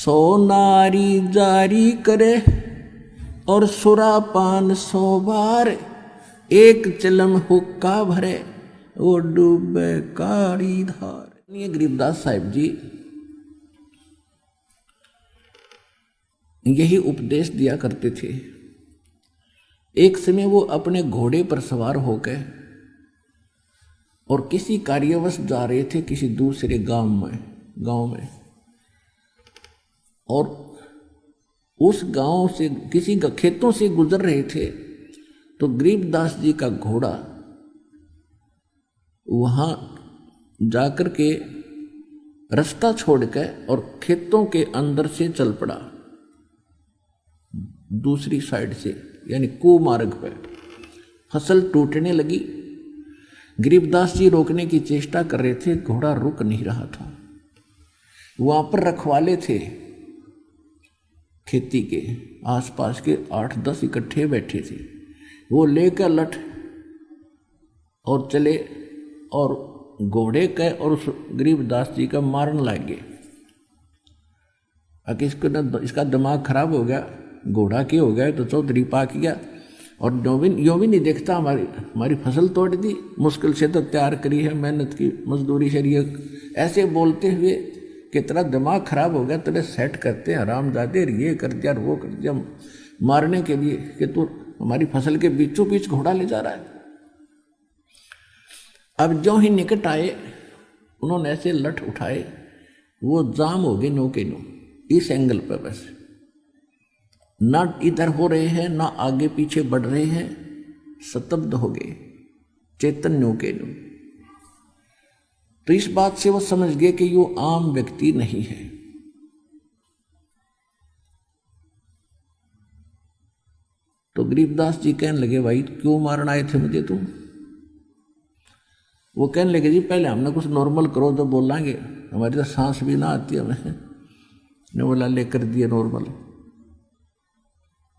सो नारी जारी करे और सुरापान 100 बार, एक चिलम हुक्का भरे वो डूबे काली धार। ये गरीबदास साहिब जी यही उपदेश दिया करते थे। एक समय वो अपने घोड़े पर सवार होकर और किसी कार्यवश जा रहे थे किसी दूसरे गांव में और उस गांव से किसी खेतों से गुजर रहे थे तो गरीबदास जी का घोड़ा वहां जाकर के रास्ता छोड़कर और खेतों के अंदर से चल पड़ा, दूसरी साइड से, यानी कुमार्ग पे। फसल टूटने लगी। गरीबदास जी रोकने की चेष्टा कर रहे थे, घोड़ा रुक नहीं रहा था। वहां पर रखवाले थे खेती के, आसपास के 8-10 इकट्ठे बैठे थे। वो लेकर लठ और चले और घोड़े का और उस गरीबदास जी का मारने लगे। अगर इसका दिमाग खराब हो गया, घोड़ा के हो गया तो चौधरी पाक गया और यो भी नहीं देखता हमारी फसल तोड़ दी, मुश्किल से तो तैयार करी है, मेहनत की मजदूरी शरीय। ऐसे बोलते हुए कि तेरा दिमाग खराब हो गया, तेरे सेट करते हैं हरामजादे, ये कर दिया वो कर दिया, मारने के लिए कि तू हमारी फसल के बीचों बीच घोड़ा ले जा रहा है। अब जो ही निकट आए उन्होंने ऐसे लठ उठाए, वो जाम हो गए नो के नो, इस एंगल पर बस, ना इधर हो रहे हैं ना आगे पीछे बढ़ रहे हैं, स्तब्ध हो गए, चेतन नो के नो। तो इस बात से वो समझ गए कि यो आम व्यक्ति नहीं है। तो गरीबदास जी कहने लगे, भाई क्यों मारना आए थे मुझे तुम? वो कहने लगे, जी पहले हमने कुछ नॉर्मल करो तो बोलेंगे, हमारी तो सांस भी ना आती हमें। ने बोला लेकर दिए नॉर्मल।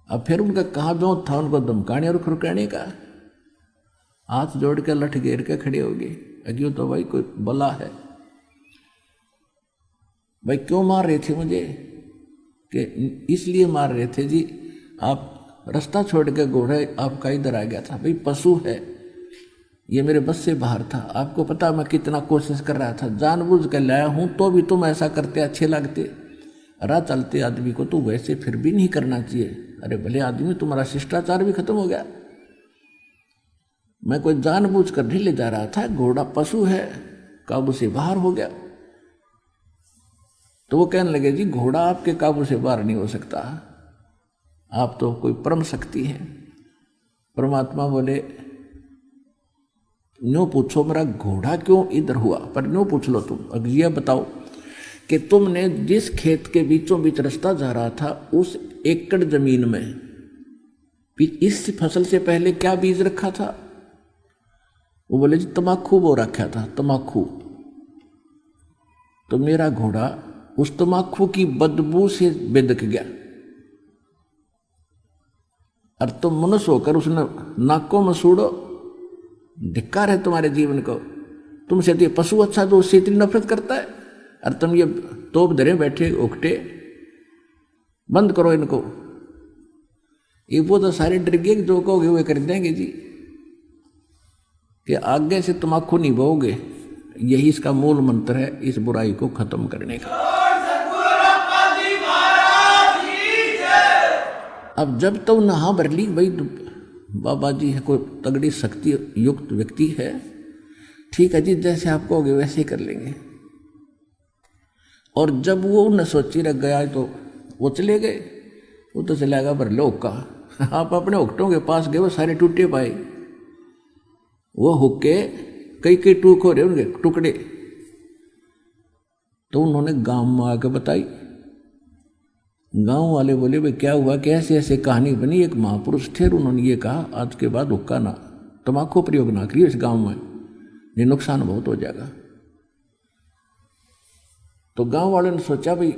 अब फिर उनका कहाँ ब्यों था, उनको धमकाने और खुरकाने का। हाथ जोड़ के लठ घेर के खड़े हो गए, अज्ञो तो भाई कोई बला है। भाई क्यों मार रहे थे मुझे? कि इसलिए मार रहे थे जी, आप रास्ता छोड़ के घोड़े आपका इधर आ गया था। भाई पशु है, ये मेरे बस से बाहर था। आपको पता मैं कितना कोशिश कर रहा था, जानबूझ कर लाया हूं, तो भी तुम ऐसा करते अच्छे लगते। राह चलते आदमी को तो वैसे फिर भी नहीं करना चाहिए। अरे भले आदमी, तुम्हारा शिष्टाचार भी खत्म हो गया। मैं कोई जानबूझ कर नहीं ले जा रहा था, घोड़ा पशु है, काबू से बाहर हो गया। तो वो कहने लगे, जी घोड़ा आपके काबू से बाहर नहीं हो सकता, आप तो कोई परम शक्ति है। परमात्मा बोले, न्यों पूछो मेरा घोड़ा क्यों इधर हुआ, पर न्यों पूछ लो तुम। अब यह बताओ कि तुमने जिस खेत के बीचों बीच रास्ता जा रहा था, उस एकड़ जमीन में इस फसल से पहले क्या बीज रखा था? वो बोले, जी तमाकू बो रखा था, तमाकू। तो मेरा घोड़ा उस तमाकू की बदबू से बेदक गया और तुम मनुष्य होकर उसने नाकों में सूड़ो। धिक्कार है तुम्हारे जीवन को। तुमसे तो ये पशु अच्छा जो उससे इतनी नफरत करता है, और तुम ये तोप धरे बैठे उकटे। बंद करो इनको। ये वो तो सारे डर गए, जो कहोगे वे कर देंगे जी, कि आगे से तमाकू नहीं बोओगे। यही इसका मूल मंत्र है इस बुराई को खत्म करने का। अब जब तो नहा भर ली, भाई बाबा जी है, कोई तगड़ी शक्ति युक्त व्यक्ति है, ठीक है जी, जैसे आप कहोगे वैसे ही कर लेंगे। और जब वो न सोची रख गया तो वो चले गए। वो तो चलेगा पर लोग का। आप अपने हुक्टों के पास गए, वो सारे टूटे पाए, वो हुक्के कई कई टूक हो रहे उनके टुकड़े। तो उन्होंने गांव में आकर बताई। गांव वाले बोले, भाई क्या हुआ, कैसे ऐसे कहानी बनी। एक महापुरुष थे, उन्होंने ये कहा, आज के बाद हुक्का ना, तम्बाकू प्रयोग ना करिए इस गांव में, ये नुकसान बहुत हो जाएगा। तो गांव वालों ने सोचा, भाई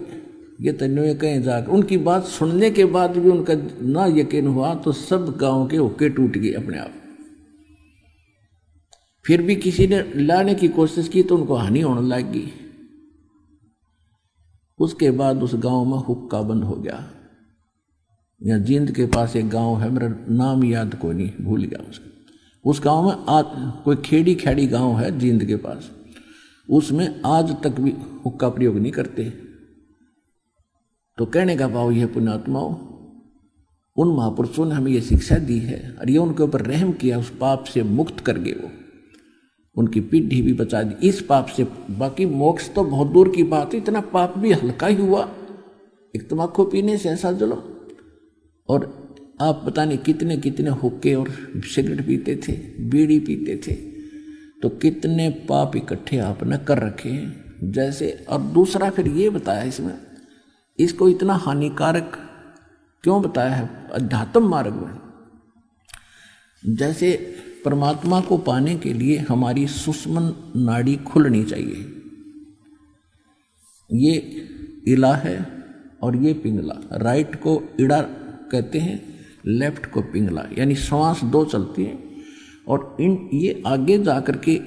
ये तन्नो ये कहीं जाकर, उनकी बात सुनने के बाद भी उनका ना यकीन हुआ, तो सब गांव के हुक्के टूट गए अपने आप। फिर भी किसी ने लाने की कोशिश की तो उनको हानि होने लगी। उसके बाद उस गांव में हुक्का बंद हो गया। यहाँ जींद के पास एक गांव है, मेरा नाम याद कोई नहीं, भूल गया उसका। उस गांव में कोई खेड़ी खैड़ी गांव है जींद के पास, उसमें आज तक भी हुक्का प्रयोग नहीं करते। तो कहने का भाव यह पुण्यात्माओं, उन महापुरुषों ने हमें ये शिक्षा दी है और ये उनके ऊपर रहम किया, उस पाप से मुक्त कर गए, वो उनकी पीढ़ी भी बचा दी इस पाप से। बाकी मोक्ष तो बहुत दूर की बात है, इतना पाप भी हल्का ही हुआ एक तम्बाकू पीने से, ऐसा जुल्म। और आप पता नहीं कितने कितने हुक्के और सिगरेट पीते थे, बीड़ी पीते थे, तो कितने पाप इकट्ठे आपने कर रखे हैं जैसे। और दूसरा फिर ये बताया इसमें, इसको इतना हानिकारक क्यों बताया है अध्यात्म मार्ग में। जैसे परमात्मा को पाने के लिए हमारी सुषुम्न नाड़ी खुलनी चाहिए, ये इला है और ये पिंगला, राइट को इड़ा कहते हैं, लेफ्ट को पिंगला, यानी श्वास दो चलती है। और ये आगे जा कर के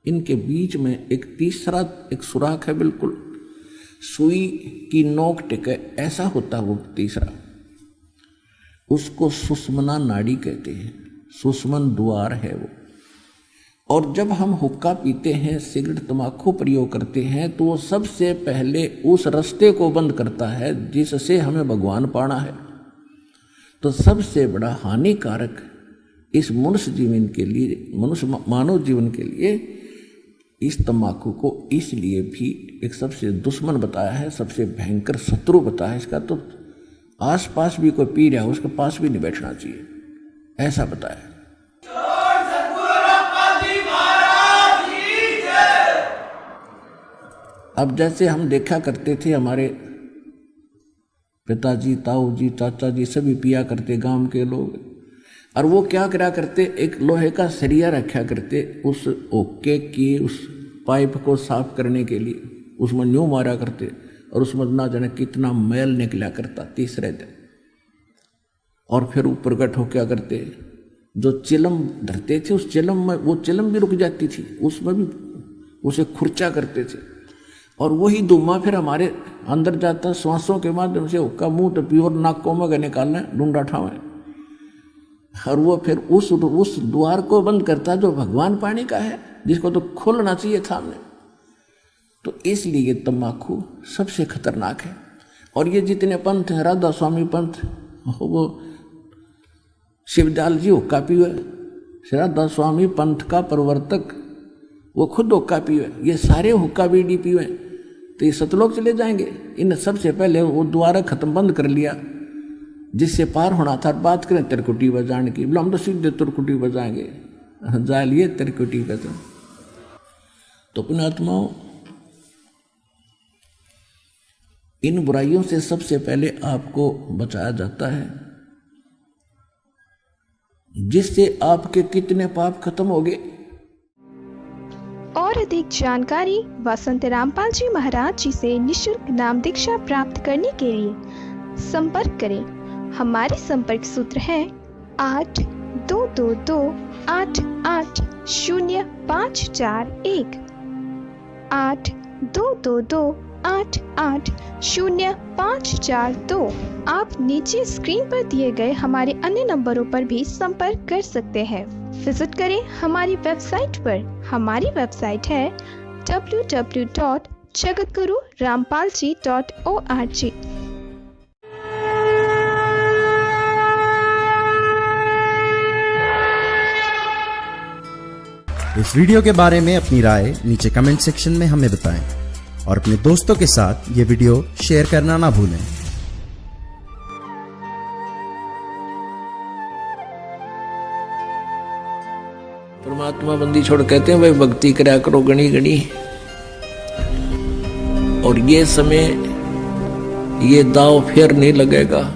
इनके बीच में एक तीसरा एक सुराख है, बिल्कुल सुई की नोक टिके ऐसा होता वो तीसरा, उसको सुषुम्ना नाड़ी कहते हैं, सुषुम्न द्वार है वो। और जब हम हुक्का पीते हैं, सिगरेट तम्बाकू प्रयोग करते हैं, तो वो सबसे पहले उस रास्ते को बंद करता है जिससे हमें भगवान पाना है। तो सबसे बड़ा हानिकारक इस मनुष्य जीवन के लिए, मनुष्य मानव जीवन के लिए इस तम्बाकू को इसलिए भी एक सबसे दुश्मन बताया है, सबसे भयंकर शत्रु बताया है। इसका तो आसपास भी कोई पी रहा है उसके पास भी नहीं बैठना चाहिए, ऐसा बताया। अब जैसे हम देखा करते थे, हमारे पिताजी, ताऊ जी, चाचा जी सभी पिया करते गांव के लोग, और वो क्या करा करते, एक लोहे का सरिया रखा करते उस ओके की उस पाइप को साफ करने के लिए, उसमें न्यू मारा करते और उसमें ना जाने कितना मैल निकला करता तीसरे दिन। और फिर ऊपर गठ हो क्या करते, जो चिलम धरते थे उस चिलम में, वो चिलम भी रुक जाती थी, उसमें भी उसे खुर्चा करते थे। और वही धुआं फिर हमारे अंदर जाता, श्वासों के माध्यम से हुक्का मुंह तो प्योर नाकों में निकालना, ढूंढा ठावें, और वो फिर उस द्वार को बंद करता जो भगवान पानी का है, जिसको तो खोलना चाहिए था हमने। तो इसलिए तम्बाकू सबसे खतरनाक है। और ये जितने पंथ हैं, राधा स्वामी पंथ, वो शिवदयाल जी हुक्का पीवे, राधा स्वामी पंथ का प्रवर्तक वो खुद हुक्का पीवे, ये सारे हुक्का बीड़ी पीवे, तो ये सतलोक चले जाएंगे। इन सबसे पहले वो द्वारा खत्म बंद कर लिया जिससे पार होना था। बात करें तिरकुटी बजाने की, बोला हम तो सीधे तिरकुटी बजाएंगे, जा लिए तिरकुटी बजा। तो पुण्यात्माओं, इन बुराइयों से सबसे पहले आपको बचाया जाता है, जिससे आपके कितने पाप खत्म हो गए। और अधिक जानकारी वसंत रामपाल जी महाराज जी से निःशुल्क नाम दीक्षा प्राप्त करने के लिए संपर्क करें। हमारे संपर्क सूत्र है 8222880541 8222880542। आप नीचे स्क्रीन पर दिए गए हमारे अन्य नंबरों पर भी संपर्क कर सकते हैं। विजिट करें हमारी वेबसाइट पर। हमारी वेबसाइट है www.jagatgururampalji.org। इस वीडियो के बारे में अपनी राय नीचे कमेंट सेक्शन में हमें बताएं और अपने दोस्तों के साथ ये वीडियो शेयर करना ना भूलें। परमात्मा बंदी छोड़ कहते हैं भाई भक्ति करा करो गणी गणी। और ये समय ये दाव फिर नहीं लगेगा।